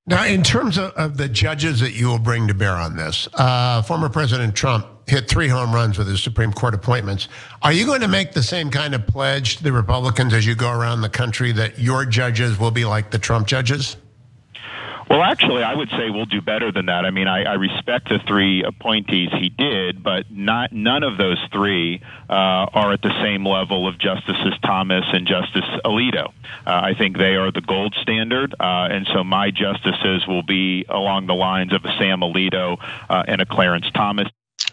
Now, in terms of the judges that you will bring to bear on this, former President Trump hit 3 home runs with his Supreme Court appointments. Are you going to make the same kind of pledge to the Republicans as you go around the country that your judges will be like the Trump judges? Well, actually, I would say we'll do better than that. I mean, I respect the 3 appointees he did, but none of those 3 are at the same level of Justices Thomas and Justice Alito. I think they are the gold standard, and so my justices will be along the lines of a Sam Alito and a Clarence Thomas.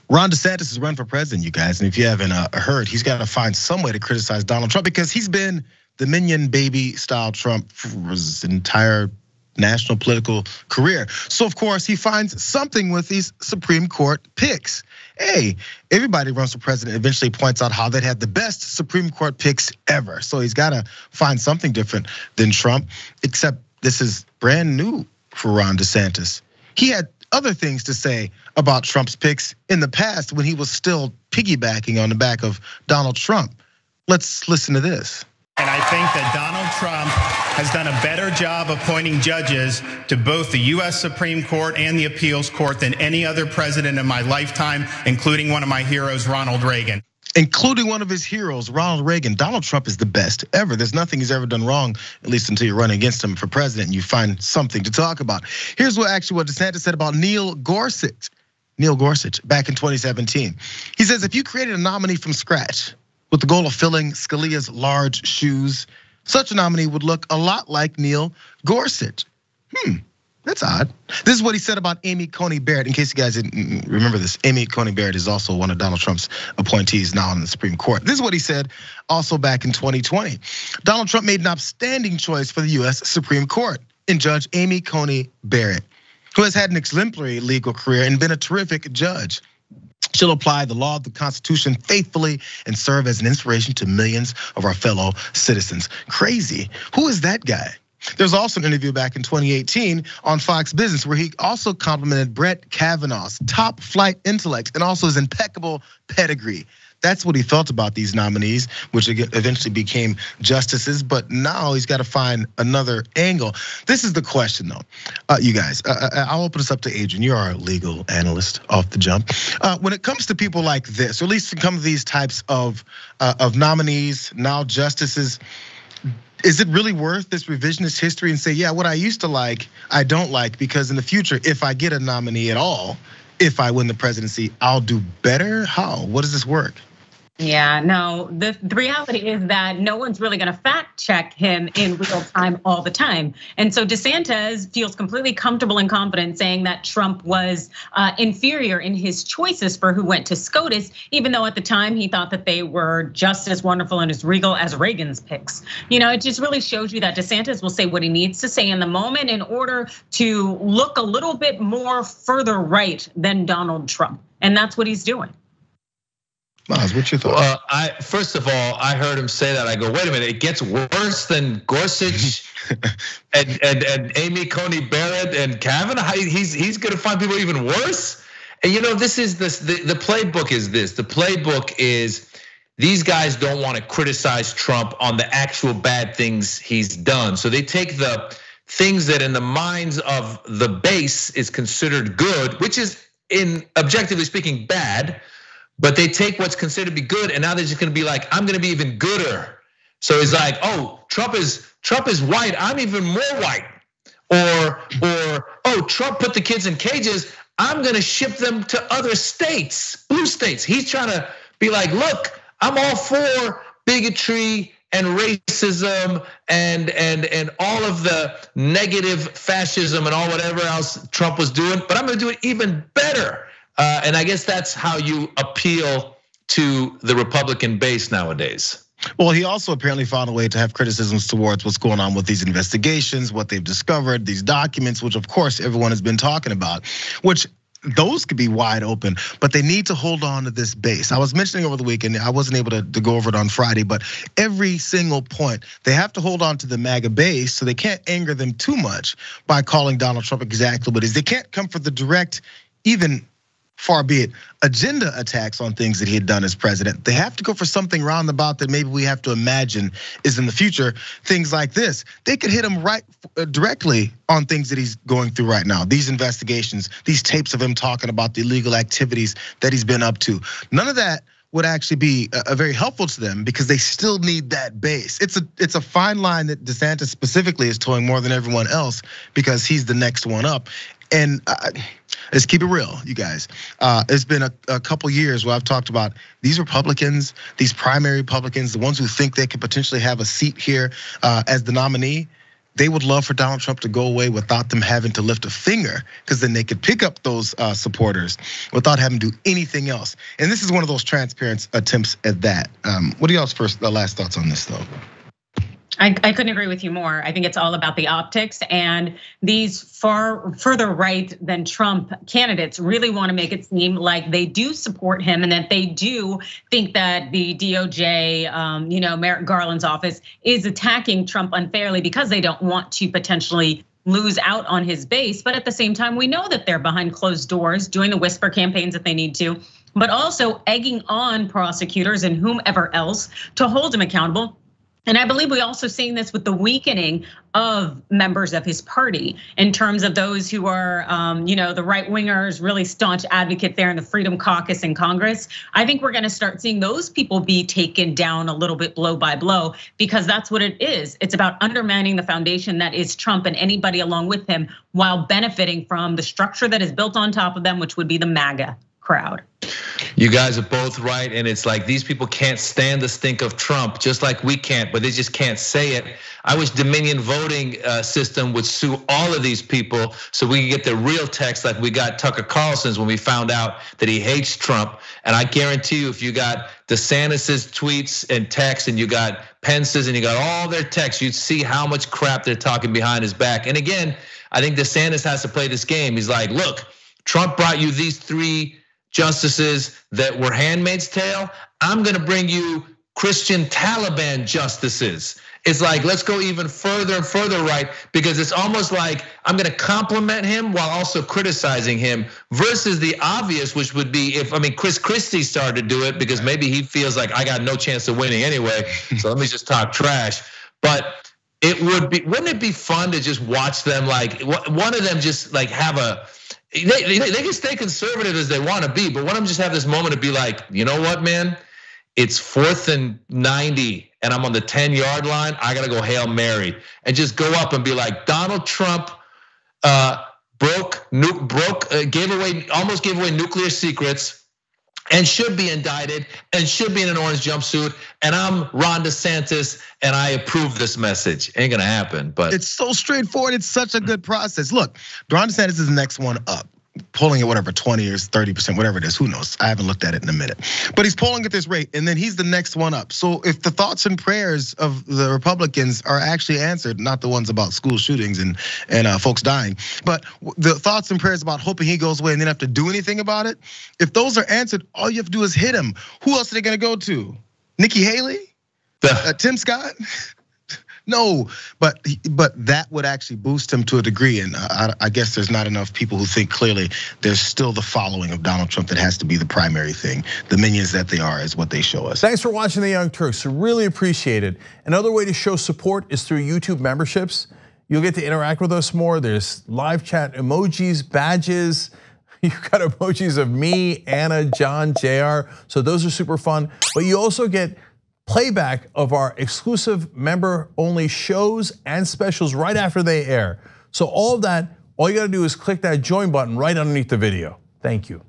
Ron DeSantis is running for president, you guys, and if you haven't heard, he's got to find some way to criticize Donald Trump because he's been the minion baby style Trump for his entire national political career. So of course he finds something with these Supreme Court picks. Hey, everybody runs for president eventually points out how they'd had the best Supreme Court picks ever. So he's got to find something different than Trump, except this is brand new for Ron DeSantis. He had other things to say about Trump's picks in the past when he was still piggybacking on the back of Donald Trump. Let's listen to this. And I think that Donald Trump has done a better job appointing judges to both the US Supreme Court and the Appeals Court than any other president in my lifetime, including one of my heroes, Ronald Reagan. Including one of his heroes, Ronald Reagan. Donald Trump is the best ever. There's nothing he's ever done wrong, at least until you run against him for president and you find something to talk about. Here's what DeSantis said about Neil Gorsuch. Neil Gorsuch back in 2017. He says, if you created a nominee from scratch with the goal of filling Scalia's large shoes, such a nominee would look a lot like Neil Gorsuch. That's odd. This is what he said about Amy Coney Barrett. In case you guys didn't remember this, Amy Coney Barrett is also one of Donald Trump's appointees now in the Supreme Court. This is what he said also back in 2020. Donald Trump made an outstanding choice for the US Supreme Court in Judge Amy Coney Barrett, who has had an exemplary legal career and been a terrific judge. She'll apply the law of the Constitution faithfully and serve as an inspiration to millions of our fellow citizens. Crazy. Who is that guy? There's also an interview back in 2018 on Fox Business where he also complimented Brett Kavanaugh's top flight intellect and also his impeccable pedigree. That's what he felt about these nominees, which eventually became justices. But now he's got to find another angle. This is the question, though, you guys. I'll open this up to Adrian. You're our legal analyst off the jump. When it comes to people like this, or at least some of these types of nominees, now justices, is it really worth this revisionist history and say, yeah, what I used to like, I don't like, because in the future, if I get a nominee at all, if I win the presidency, I'll do better? How? What does this work? Yeah, no, the reality is that no one's really gonna fact check him in real time all the time. And so DeSantis feels completely comfortable and confident saying that Trump was inferior in his choices for who went to SCOTUS, even though at the time he thought that they were just as wonderful and as regal as Reagan's picks. It just really shows you that DeSantis will say what he needs to say in the moment in order to look a little bit more further right than Donald Trump. And that's what he's doing. Miles, what's your thought? First of all, I heard him say that. I go, wait a minute, it gets worse than Gorsuch and Amy Coney Barrett and Kavanaugh. He's gonna find people even worse. And this is the playbook is this. The playbook is these guys don't want to criticize Trump on the actual bad things he's done. So they take the things that in the minds of the base is considered good, which is in objectively speaking bad. But they take what's considered to be good, and now they're just gonna be like, I'm gonna be even gooder. So it's like, oh, Trump is white, I'm even more white. Or oh, Trump put the kids in cages, I'm gonna ship them to other states, blue states. He's trying to be like, look, I'm all for bigotry and racism and all of the negative fascism and all whatever else Trump was doing, but I'm gonna do it even better. And I guess that's how you appeal to the Republican base nowadays. Well, he also apparently found a way to have criticisms towards what's going on with these investigations, what they've discovered, these documents, which of course everyone has been talking about, which those could be wide open, but they need to hold on to this base. I was mentioning over the weekend, I wasn't able to go over it on Friday, but every single point, they have to hold on to the MAGA base so they can't anger them too much by calling Donald Trump exactly what it is. They can't come for the direct, even far be it agenda attacks on things that he had done as president. They have to go for something roundabout that maybe we have to imagine is in the future. Things like this, they could hit him right directly on things that he's going through right now. These investigations, these tapes of him talking about the illegal activities that he's been up to. None of that would actually be very helpful to them because they still need that base. It's a fine line that DeSantis specifically is towing more than everyone else because he's the next one up. And let's keep it real, you guys. It's been a couple years where I've talked about these Republicans, these primary Republicans, the ones who think they could potentially have a seat here as the nominee. They would love for Donald Trump to go away without them having to lift a finger, because then they could pick up those supporters without having to do anything else. And this is one of those transparent attempts at that. What are y'all's last thoughts on this, though? I couldn't agree with you more. I think it's all about the optics, and these further right than Trump candidates really want to make it seem like they do support him and that they do think that the DOJ, Merrick Garland's office is attacking Trump unfairly because they don't want to potentially lose out on his base. But at the same time, we know that they're behind closed doors doing the whisper campaigns if they need to, but also egging on prosecutors and whomever else to hold him accountable. And I believe we also seeing this with the weakening of members of his party in terms of those who are, the right wingers, really staunch advocates there in the Freedom Caucus in Congress. I think we're going to start seeing those people be taken down a little bit blow by blow, because that's what it is. It's about undermining the foundation that is Trump and anybody along with him, while benefiting from the structure that is built on top of them, which would be the MAGA crowd. You guys are both right, and it's like these people can't stand the stink of Trump, just like we can't, but they just can't say it. I wish Dominion voting system would sue all of these people so we can get the real text like we got Tucker Carlson's when we found out that he hates Trump. And I guarantee you, if you got DeSantis's tweets and texts, and you got Pence's and you got all their texts, you'd see how much crap they're talking behind his back. And again, I think DeSantis has to play this game. He's like, look, Trump brought you these 3 justices that were Handmaid's Tale. I'm gonna bring you Christian Taliban justices. It's like, let's go even further and further right, because it's almost like I'm gonna compliment him while also criticizing him, versus the obvious, which would be Chris Christie started to do it because maybe he feels like I got no chance of winning anyway, so let me just talk trash. But wouldn't it be fun to just watch them, like one of them just like have a, they can stay conservative as they want to be, but one of them just have this moment to be like, you know what, man? It's 4th and 90, and I'm on the 10-yard line. I gotta go Hail Mary and just go up and be like, Donald Trump almost gave away nuclear secrets, and should be indicted and should be in an orange jumpsuit. And I'm Ron DeSantis, and I approve this message. Ain't gonna happen, but it's so straightforward. It's such a good process. Look, Ron DeSantis is the next one up, polling at whatever 20 or 30%, whatever it is. Who knows? I haven't looked at it in a minute, but he's polling at this rate, and then he's the next one up. So if the thoughts and prayers of the Republicans are actually answered, not the ones about school shootings and folks dying, but the thoughts and prayers about hoping he goes away and then have to do anything about it, if those are answered, all you have to do is hit him. Who else are they gonna go to? Nikki Haley? Tim Scott? No, but that would actually boost him to a degree, and I guess there's not enough people who think clearly. There's still the following of Donald Trump that has to be the primary thing. The minions that they are is what they show us. Thanks for watching The Young Turks. Really appreciate it. Another way to show support is through YouTube memberships. You'll get to interact with us more. There's live chat emojis, badges. You've got emojis of me, Anna, John, JR. So those are super fun. But you also get playback of our exclusive member-only shows and specials right after they air. So all of that, all you gotta do is click that join button right underneath the video. Thank you.